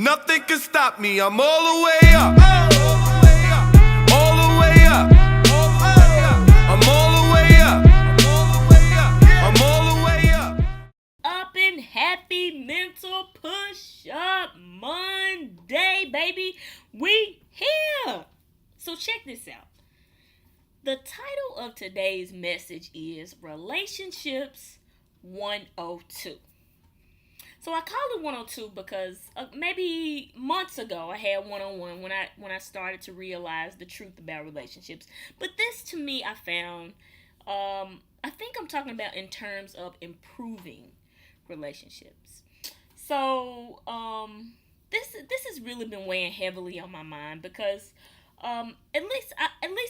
Nothing can stop me, I'm all the way up. All the way up. I'm all the way up. I'm all the way up. Up and happy mental push-up Monday, baby. We here. So check this out. The title of today's message is Relationships 102. So I call it 102 because maybe months ago I had one-on-one when I started to realize the truth about relationships. But this to me I found I think I'm talking about in terms of improving relationships. So this has really been weighing heavily on my mind because at least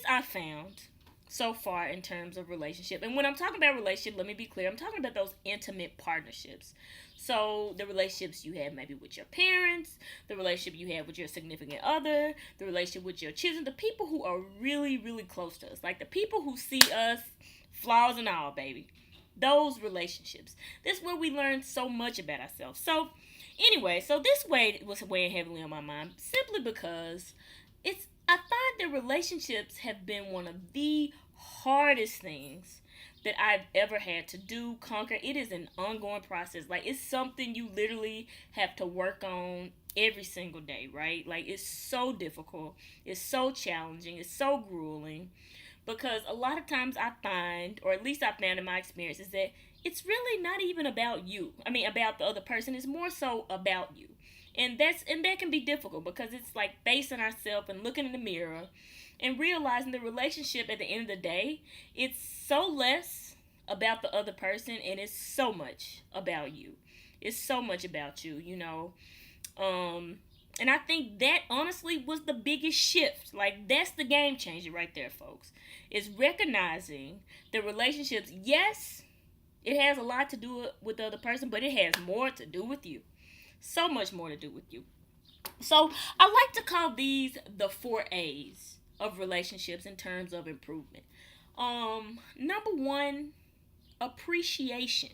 I found so far in terms of relationship. And when I'm talking about relationship, let me be clear. I'm talking about those intimate partnerships. So the relationships you have maybe with your parents, the relationship you have with your significant other, the relationship with your children, the people who are really, really close to us. Like the people who see us, flaws and all, baby. Those relationships. This is where we learn so much about ourselves. So anyway, so this was weighing heavily on my mind simply because I find that relationships have been one of the hardest things that I've ever had to do, conquer. It is an ongoing process. Like, it's something you literally have to work on every single day, right? Like, it's so difficult. It's so challenging. It's so grueling. Because a lot of times I find, or at least I found in my experience, is that it's really not even about you. I mean, about the other person. It's more so about you. And that can be difficult because it's like facing ourselves and looking in the mirror and realizing the relationship at the end of the day, it's so less about the other person and it's so much about you. It's so much about you, you know. And I think that honestly was the biggest shift. Like, that's the game changer right there, folks. Is recognizing the relationships. Yes, it has a lot to do with the other person, but it has more to do with you. So much more to do with you. So I like to call these the 4 A's of relationships in terms of improvement. Number one, appreciation.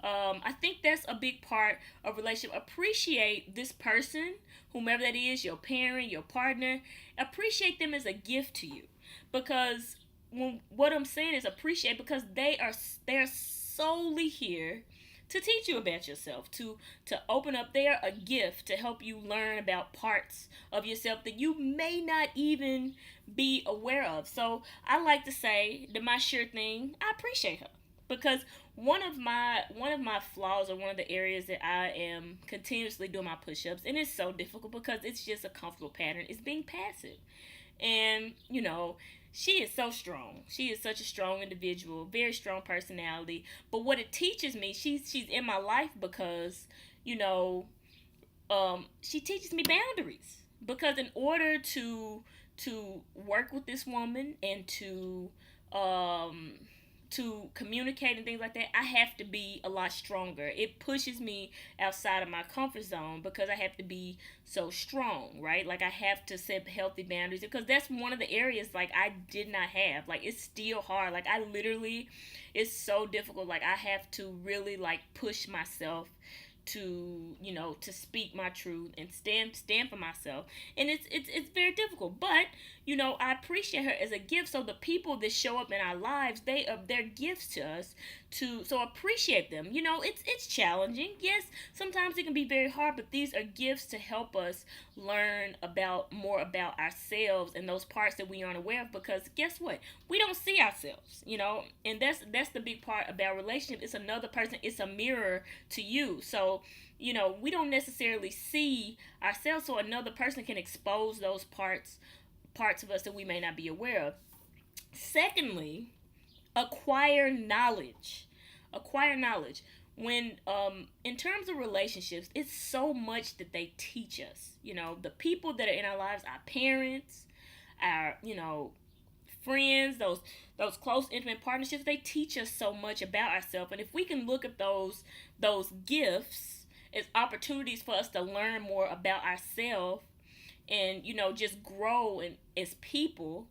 I think that's a big part of relationship. Appreciate this person, whomever that is, your parent, your partner. Appreciate them as a gift to you, because what I'm saying is appreciate because they're solely here to teach you about yourself, to open up. They're a gift to help you learn about parts of yourself that you may not even be aware of. So I like to say that my sure thing, I appreciate her. Because one of my flaws, or one of the areas that I am continuously doing my push-ups, and it's so difficult because it's just a comfortable pattern, is being passive. And you know, she is so strong. She is such a strong individual, very strong personality. But what it teaches me, she's in my life because, you know, she teaches me boundaries. Because in order to work with this woman and to communicate and things like that, I have to be a lot stronger. It pushes me outside of my comfort zone because I have to be so strong, right? Like, I have to set healthy boundaries because that's one of the areas like I did not have. Like, it's still hard. Like, I literally, it's so difficult. Like, I have to really like push myself to, you know, to speak my truth and stand for myself. And it's very difficult, but you know, I appreciate her as a gift. So the people that show up in our lives, they're gifts to us, so appreciate them. You know, it's challenging. Yes, sometimes it can be very hard, but these are gifts to help us learn more about ourselves and those parts that we aren't aware of, because guess what? We don't see ourselves, you know. And that's the big part about relationship. It's another person, it's a mirror to you. So, you know, we don't necessarily see ourselves, so another person can expose those parts of us that we may not be aware of. Secondly, acquire knowledge. When in terms of relationships, it's so much that they teach us. You know, the people that are in our lives, our parents, our, you know, friends, those close intimate partnerships, they teach us so much about ourselves. And if we can look at those gifts as opportunities for us to learn more about ourselves and, you know, just grow as people,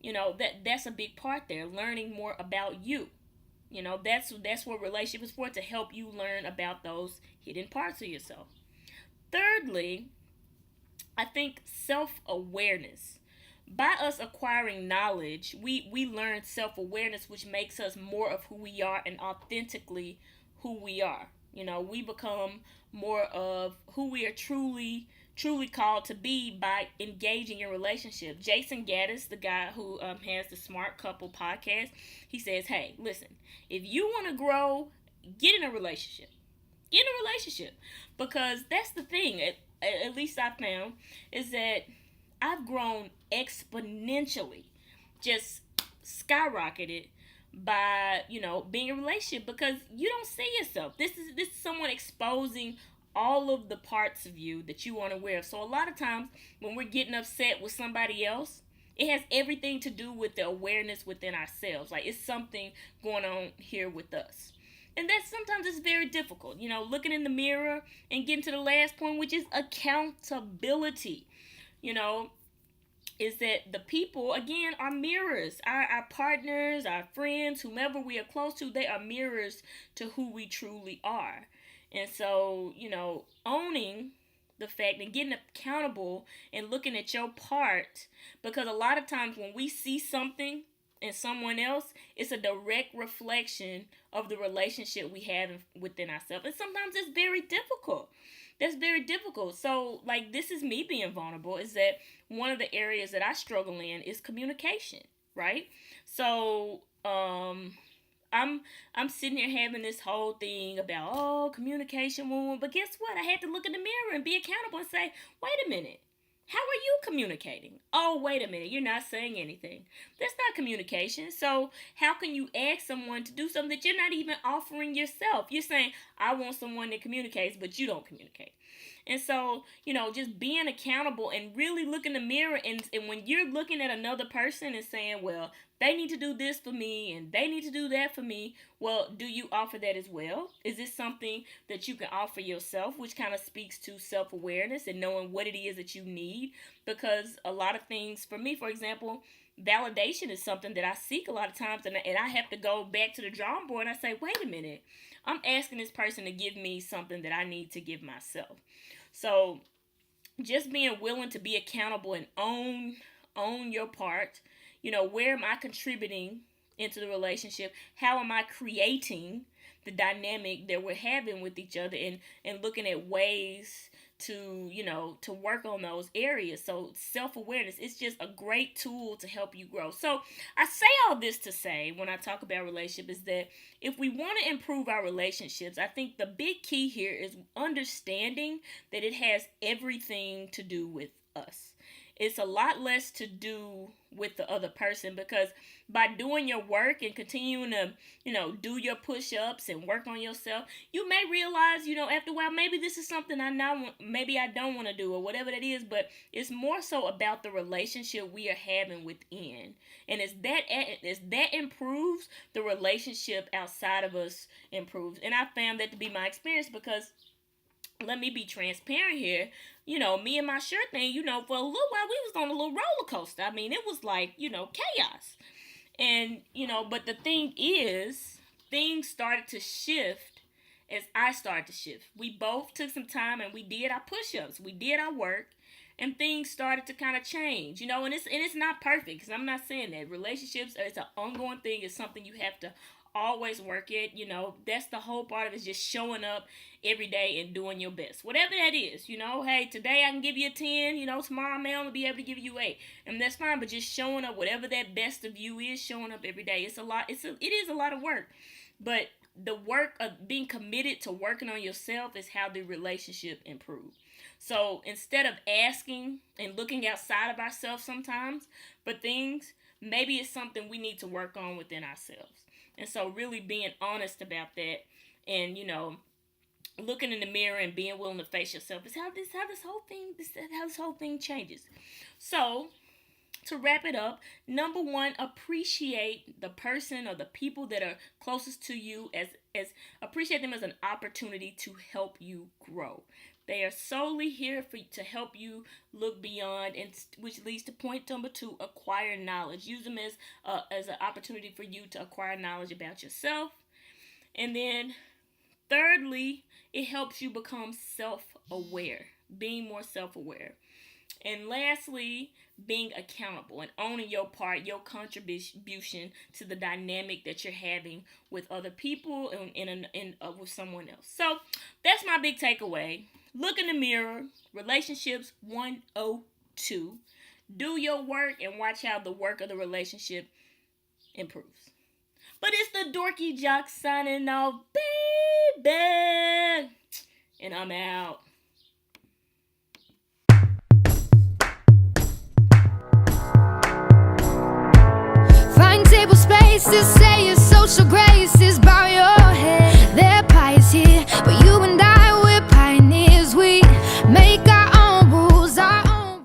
you know, that's a big part there. Learning more about you. You know, that's what relationship is for, to help you learn about those hidden parts of yourself. Thirdly, I think self-awareness. By us acquiring knowledge, we learn self-awareness, which makes us more of who we are and authentically who we are. We become more of who we are truly called to be by engaging in relationship. Jason Gaddis, the guy who has the Smart Couple podcast, he says, hey, listen, if you want to grow, get in a relationship. Get in a relationship. Because that's the thing, at least I found, is that I've grown exponentially, just skyrocketed by being in a relationship, because you don't see yourself. This is someone exposing all of the parts of you that you aren't aware of. So a lot of times when we're getting upset with somebody else, it has everything to do with the awareness within ourselves. Like, it's something going on here with us. And that sometimes it's very difficult, looking in the mirror and getting to the last point, which is accountability. You know, is that the people, again, are mirrors. Our partners, our friends, whomever we are close to, they are mirrors to who we truly are. And so, owning the fact and getting accountable and looking at your part, because a lot of times when we see something in someone else, it's a direct reflection of the relationship we have within ourselves. And sometimes it's very difficult. That's very difficult. So, like, this is me being vulnerable, is that one of the areas that I struggle in is communication, right? So, I'm sitting here having this whole thing about communication, but guess what? I had to look in the mirror and be accountable and say, wait a minute. How are you communicating? Oh, wait a minute. You're not saying anything. That's not communication. So how can you ask someone to do something that you're not even offering yourself? You're saying, I want someone that communicates, but you don't communicate. And so, just being accountable and really look in the mirror, and when you're looking at another person and saying, well, they need to do this for me and they need to do that for me, well, do you offer that as well? Is this something that you can offer yourself, which kind of speaks to self-awareness and knowing what it is that you need? Because a lot of things, for me, for example, validation is something that I seek a lot of times, and I have to go back to the drawing board and I say, wait a minute, I'm asking this person to give me something that I need to give myself. So just being willing to be accountable and own your part. Where am I contributing into the relationship? How am I creating the dynamic that we're having with each other, and looking at ways to to work on those areas. So self-awareness is just a great tool to help you grow. So I say all this to say, when I talk about relationship, is that if we want to improve our relationships, I think the big key here is understanding that it has everything to do with us. It's a lot less to do with the other person, because by doing your work and continuing to, do your push-ups and work on yourself, you may realize, after a while, maybe this is something maybe I don't want to do, or whatever that is. But it's more so about the relationship we are having within. And as that improves, the relationship outside of us improves. And I found that to be my experience, because let me be transparent here. Me and my shirt thing, for a little while we was on a little roller coaster. I mean, it was like, chaos. And, but the thing is, things started to shift as I started to shift. We both took some time and we did our push-ups. We did our work, and things started to kind of change, and it's not perfect, because I'm not saying that. Relationships, it's an ongoing thing. It's something you have to always work it. That's the whole part of it, is just showing up every day and doing your best, whatever that is. Hey, today I can give you a 10, tomorrow I may only be able to give you 8, and that's fine. But just showing up, whatever that best of you is, showing up every day. It is a lot of work, but the work of being committed to working on yourself is how the relationship improves. So instead of asking and looking outside of ourselves sometimes for things, maybe it's something we need to work on within ourselves. And so really being honest about that, and looking in the mirror and being willing to face yourself, is how this whole thing changes. So to wrap it up, number one, appreciate the person or the people that are closest to you, as appreciate them as an opportunity to help you grow. They are solely here to help you look beyond, and which leads to point number 2, acquire knowledge. Use them as an opportunity for you to acquire knowledge about yourself. And then thirdly, it helps you become self-aware, being more self-aware. And lastly, being accountable and owning your part, your contribution to the dynamic that you're having with other people and with someone else. So that's my big takeaway. Look in the mirror. Relationships 102. Do your work and watch how the work of the relationship improves. But it's the dorky jock signing off, baby. And I'm out. Find table spaces, say your social graces.